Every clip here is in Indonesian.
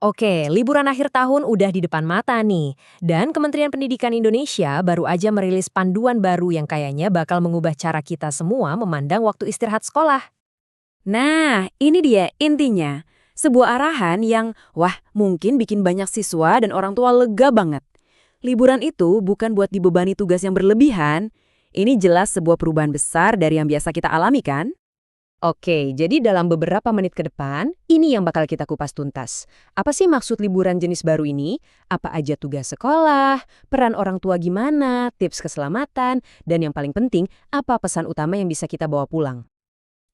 Oke, liburan akhir tahun udah di depan mata nih. Dan Kementerian Pendidikan Indonesia baru aja merilis panduan baru yang kayaknya bakal mengubah cara kita semua memandang waktu istirahat sekolah. Nah, ini dia intinya. Sebuah arahan yang, wah, mungkin bikin banyak siswa dan orang tua lega banget. Liburan itu bukan buat dibebani tugas yang berlebihan. Ini jelas sebuah perubahan besar dari yang biasa kita alami kan? Oke, jadi dalam beberapa menit ke depan, ini yang bakal kita kupas tuntas. Apa sih maksud liburan jenis baru ini? Apa aja tugas sekolah? Peran orang tua gimana? Tips keselamatan? Dan yang paling penting, apa pesan utama yang bisa kita bawa pulang?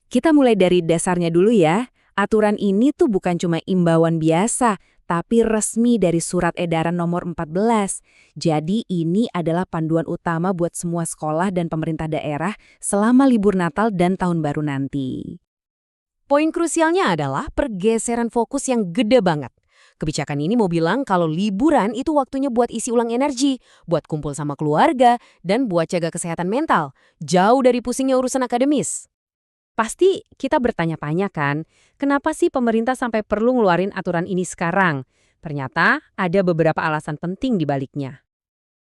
Kita mulai dari dasarnya dulu ya. Aturan ini tuh bukan cuma imbauan biasa, tapi resmi dari Surat Edaran Nomor 14. Jadi ini adalah panduan utama buat semua sekolah dan pemerintah daerah selama libur Natal dan Tahun Baru nanti. Poin krusialnya adalah pergeseran fokus yang gede banget. Kebijakan ini mau bilang kalau liburan itu waktunya buat isi ulang energi, buat kumpul sama keluarga, dan buat jaga kesehatan mental, jauh dari pusingnya urusan akademis. Pasti kita bertanya-tanya kan, kenapa sih pemerintah sampai perlu ngeluarin aturan ini sekarang? Ternyata ada beberapa alasan penting di baliknya.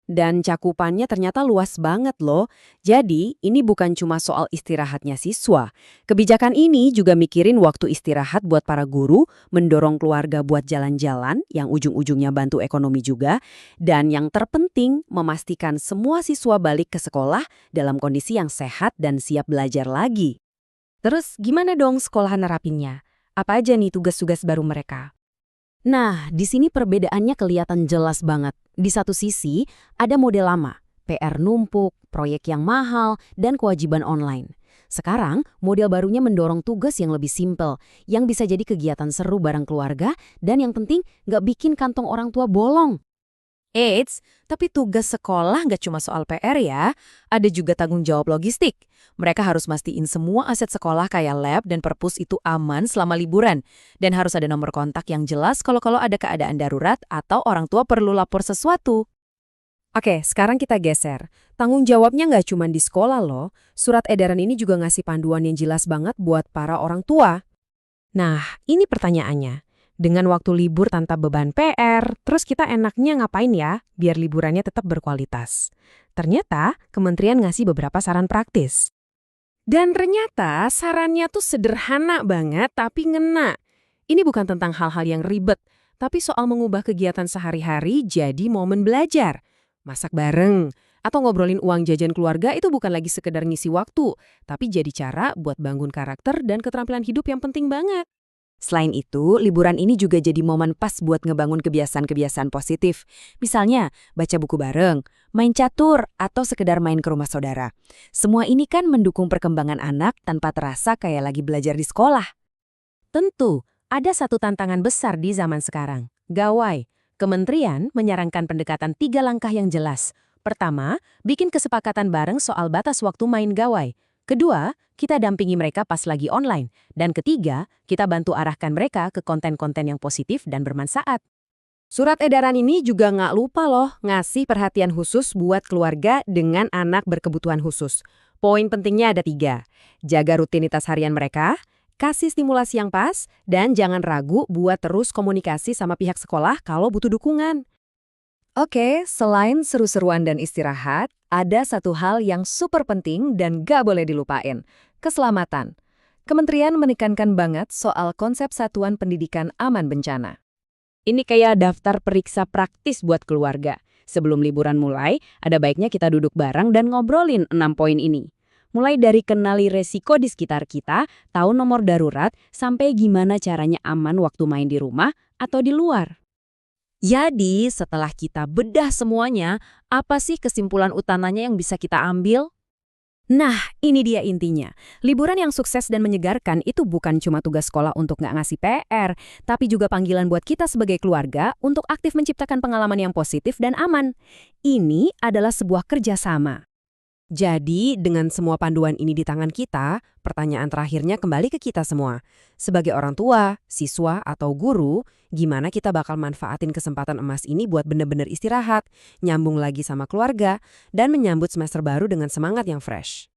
Dan cakupannya ternyata luas banget loh. Jadi ini bukan cuma soal istirahatnya siswa. Kebijakan ini juga mikirin waktu istirahat buat para guru, mendorong keluarga buat jalan-jalan yang ujung-ujungnya bantu ekonomi juga, dan yang terpenting memastikan semua siswa balik ke sekolah dalam kondisi yang sehat dan siap belajar lagi. Terus gimana dong sekolah nerapinnya? Apa aja nih tugas-tugas baru mereka? Nah, di sini perbedaannya kelihatan jelas banget. Di satu sisi, ada model lama, PR numpuk, proyek yang mahal, dan kewajiban online. Sekarang, model barunya mendorong tugas yang lebih simpel, yang bisa jadi kegiatan seru bareng keluarga, dan yang penting nggak bikin kantong orang tua bolong. Eits, tapi tugas sekolah nggak cuma soal PR ya, ada juga tanggung jawab logistik. Mereka harus mastiin semua aset sekolah kayak lab dan perpus itu aman selama liburan. Dan harus ada nomor kontak yang jelas kalau ada keadaan darurat atau orang tua perlu lapor sesuatu. Oke, sekarang kita geser. Tanggung jawabnya nggak cuma di sekolah loh. Surat edaran ini juga ngasih panduan yang jelas banget buat para orang tua. Nah, ini pertanyaannya. Dengan waktu libur tanpa beban PR, terus kita enaknya ngapain ya, biar liburannya tetap berkualitas? Ternyata, kementerian ngasih beberapa saran praktis. Dan ternyata sarannya tuh sederhana banget tapi ngena. Ini bukan tentang hal-hal yang ribet, tapi soal mengubah kegiatan sehari-hari jadi momen belajar. Masak bareng, atau ngobrolin uang jajan keluarga itu bukan lagi sekedar ngisi waktu, tapi jadi cara buat bangun karakter dan keterampilan hidup yang penting banget. Selain itu, liburan ini juga jadi momen pas buat ngebangun kebiasaan-kebiasaan positif. Misalnya, baca buku bareng, main catur, atau sekedar main ke rumah saudara. Semua ini kan mendukung perkembangan anak tanpa terasa kayak lagi belajar di sekolah. Tentu, ada satu tantangan besar di zaman sekarang, gawai. Kementerian menyarankan pendekatan 3 langkah yang jelas. Pertama, bikin kesepakatan bareng soal batas waktu main gawai. Kedua, kita dampingi mereka pas lagi online. Dan ketiga, kita bantu arahkan mereka ke konten-konten yang positif dan bermanfaat. Surat edaran ini juga nggak lupa loh ngasih perhatian khusus buat keluarga dengan anak berkebutuhan khusus. Poin pentingnya ada 3. Jaga rutinitas harian mereka, kasih stimulasi yang pas, dan jangan ragu buat terus komunikasi sama pihak sekolah kalau butuh dukungan. Oke, selain seru-seruan dan istirahat, ada satu hal yang super penting dan gak boleh dilupain. Keselamatan. Kementerian menekankan banget soal konsep satuan pendidikan aman bencana. Ini kayak daftar periksa praktis buat keluarga. Sebelum liburan mulai, ada baiknya kita duduk bareng dan ngobrolin 6 poin ini. Mulai dari kenali resiko di sekitar kita, tahu nomor darurat, sampai gimana caranya aman waktu main di rumah atau di luar. Jadi, setelah kita bedah semuanya, apa sih kesimpulan utamanya yang bisa kita ambil? Nah, ini dia intinya. Liburan yang sukses dan menyegarkan itu bukan cuma tugas sekolah untuk nggak ngasih PR, tapi juga panggilan buat kita sebagai keluarga untuk aktif menciptakan pengalaman yang positif dan aman. Ini adalah sebuah kerjasama. Jadi, dengan semua panduan ini di tangan kita, pertanyaan terakhirnya kembali ke kita semua. Sebagai orang tua, siswa, atau guru, gimana kita bakal manfaatin kesempatan emas ini buat bener-bener istirahat, nyambung lagi sama keluarga, dan menyambut semester baru dengan semangat yang fresh?